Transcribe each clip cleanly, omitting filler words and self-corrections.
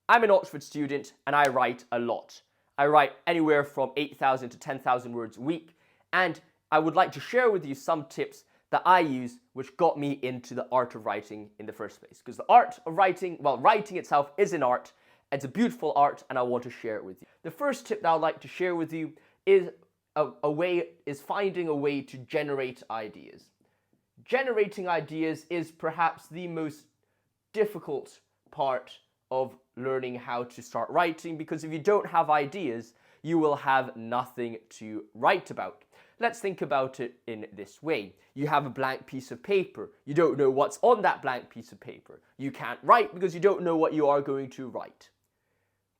I'm an Oxford student and I write a lot. I write anywhere from 8,000 to 10,000 words a week, and I would like to share with you some tips that I use which got me into the art of writing in the first place. Because the art of writing, well, writing itself is an art. It's a beautiful art and I want to share it with you. The first tip that I'd like to share with you is finding a way to generate ideas. Generating ideas is perhaps the most difficult part of learning how to start writing, because if you don't have ideas, you will have nothing to write about. Let's think about it in this way. You have a blank piece of paper. You don't know what's on that blank piece of paper. You can't write because you don't know what you are going to write.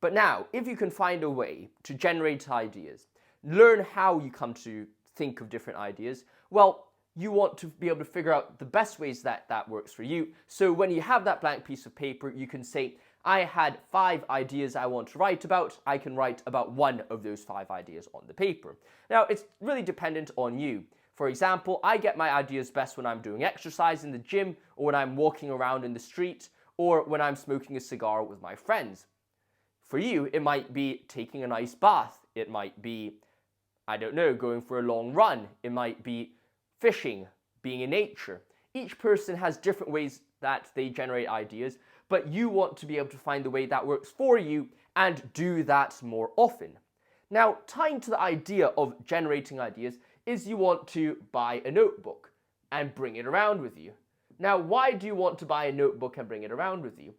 But now, if you can find a way to generate ideas, learn how you come to think of different ideas, well, you want to be able to figure out the best ways that works for you. So when you have that blank piece of paper, you can say, I had 5 ideas I want to write about. I can write about one of those 5 ideas on the paper. Now, it's really dependent on you. For example, I get my ideas best when I'm doing exercise in the gym, or when I'm walking around in the street, or when I'm smoking a cigar with my friends. For you, it might be taking a nice bath. It might be, I don't know, going for a long run. It might be fishing, being in nature. Each person has different ways that they generate ideas, but you want to be able to find the way that works for you and do that more often. Now, tying to the idea of generating ideas is you want to buy a notebook and bring it around with you. Now, why do you want to buy a notebook and bring it around with you?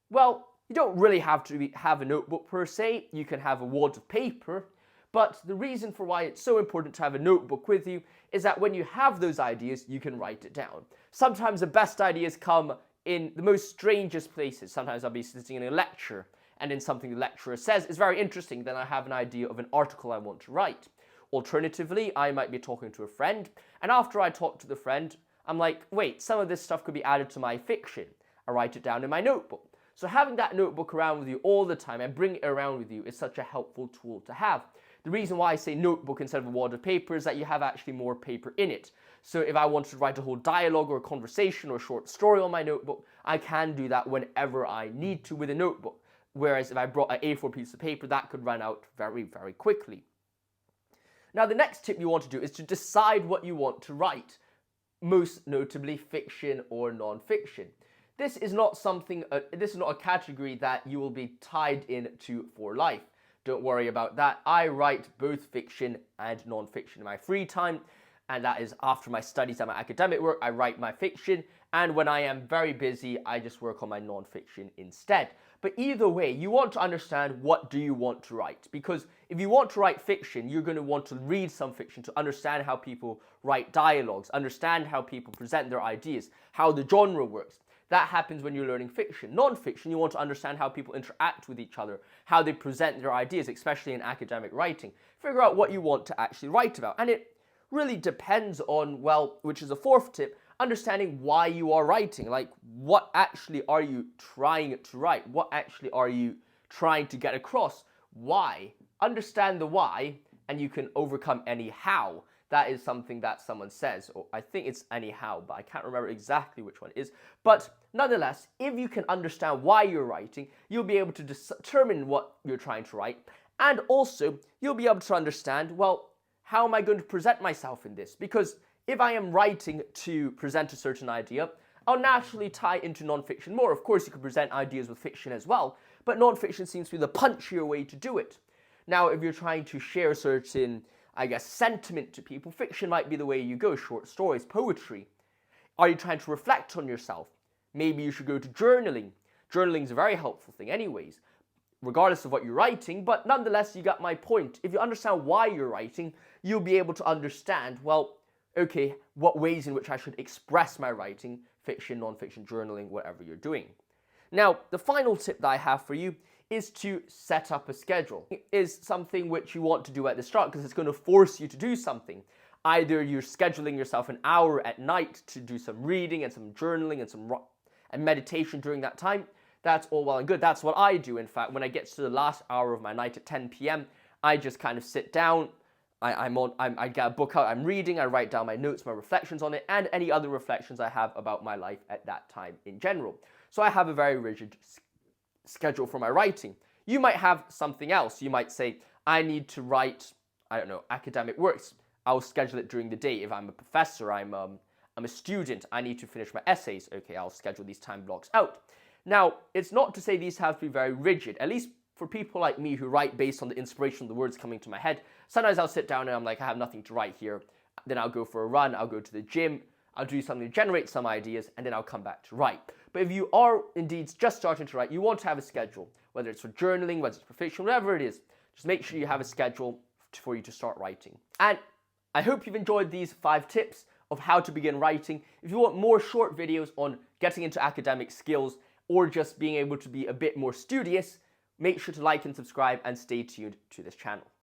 Well, you don't really have to have a notebook per se. You can have a wad of paper. But the reason for why it's so important to have a notebook with you is that when you have those ideas, you can write it down. Sometimes the best ideas come in the most strangest places. Sometimes I'll be sitting in a lecture, and then something the lecturer says is very interesting. Then I have an idea of an article I want to write. Alternatively, I might be talking to a friend, and after I talk to the friend, I'm like, wait, some of this stuff could be added to my fiction. I write it down in my notebook. So having that notebook around with you all the time and bring it around with you is such a helpful tool to have. The reason why I say notebook instead of a wad of paper is that you have actually more paper in it. So if I wanted to write a whole dialogue or a conversation or a short story on my notebook, I can do that whenever I need to with a notebook. Whereas if I brought an A4 piece of paper, that could run out very, very quickly. Now, the next tip you want to do is to decide what you want to write, most notably fiction or non-fiction. This is not a category that you will be tied into for life. Don't worry about that. I write both fiction and non-fiction in my free time, and that is after my studies and my academic work. I write my fiction, and when I am very busy, I just work on my non-fiction instead. But either way, you want to understand what do you want to write, because if you want to write fiction, you're going to want to read some fiction to understand how people write dialogues, understand how people present their ideas, how the genre works. That happens when you're learning fiction. Non-fiction, you want to understand how people interact with each other, how they present their ideas, especially in academic writing. Figure out what you want to actually write about. And it really depends on, well, which is a fourth tip, understanding why you are writing. Like, what actually are you trying to write? What actually are you trying to get across? Why? Understand the why, and you can overcome any how. That is something that someone says, or I think it's anyhow, but I can't remember exactly which one it is. But nonetheless, if you can understand why you're writing, you'll be able to determine what you're trying to write. And also, you'll be able to understand, well, how am I going to present myself in this? Because if I am writing to present a certain idea, I'll naturally tie into non-fiction more. Of course, you can present ideas with fiction as well, but non-fiction seems to be the punchier way to do it. Now, if you're trying to share a certain, I guess, sentiment to people, fiction might be the way you go. Short stories, poetry. Are you trying to reflect on yourself? Maybe you should go to journaling. Journaling is a very helpful thing anyways, regardless of what you're writing, but nonetheless, you got my point. If you understand why you're writing, you'll be able to understand, well, okay, what ways in which I should express my writing, fiction, non-fiction, journaling, whatever you're doing. Now, the final tip that I have for you is to set up a schedule. It is something which you want to do at the start because it's going to force you to do something. Either you're scheduling yourself an hour at night to do some reading and some journaling and meditation during that time. That's all well and good. That's what I do. In fact, when I get to the last hour of my night at 10 p.m., I just kind of sit down. I get a book out, I'm reading, I write down my notes, my reflections on it, and any other reflections I have about my life at that time in general. So I have a very rigid schedule for my writing. You might have something else. You might say, I need to write, I don't know, academic works. I'll schedule it during the day. If I'm a professor, I'm a student, I need to finish my essays. Okay, I'll schedule these time blocks out. Now, it's not to say these have to be very rigid, at least for people like me who write based on the inspiration of the words coming to my head. Sometimes I'll sit down and I'm like, I have nothing to write here. Then I'll go for a run, I'll go to the gym, I'll do something to generate some ideas, and then I'll come back to write. But if you are indeed just starting to write, you want to have a schedule, whether it's for journaling, whether it's for fiction, whatever it is. Just make sure you have a schedule for you to start writing. And I hope you've enjoyed these 5 tips of how to begin writing. If you want more short videos on getting into academic skills or just being able to be a bit more studious, make sure to like and subscribe and stay tuned to this channel.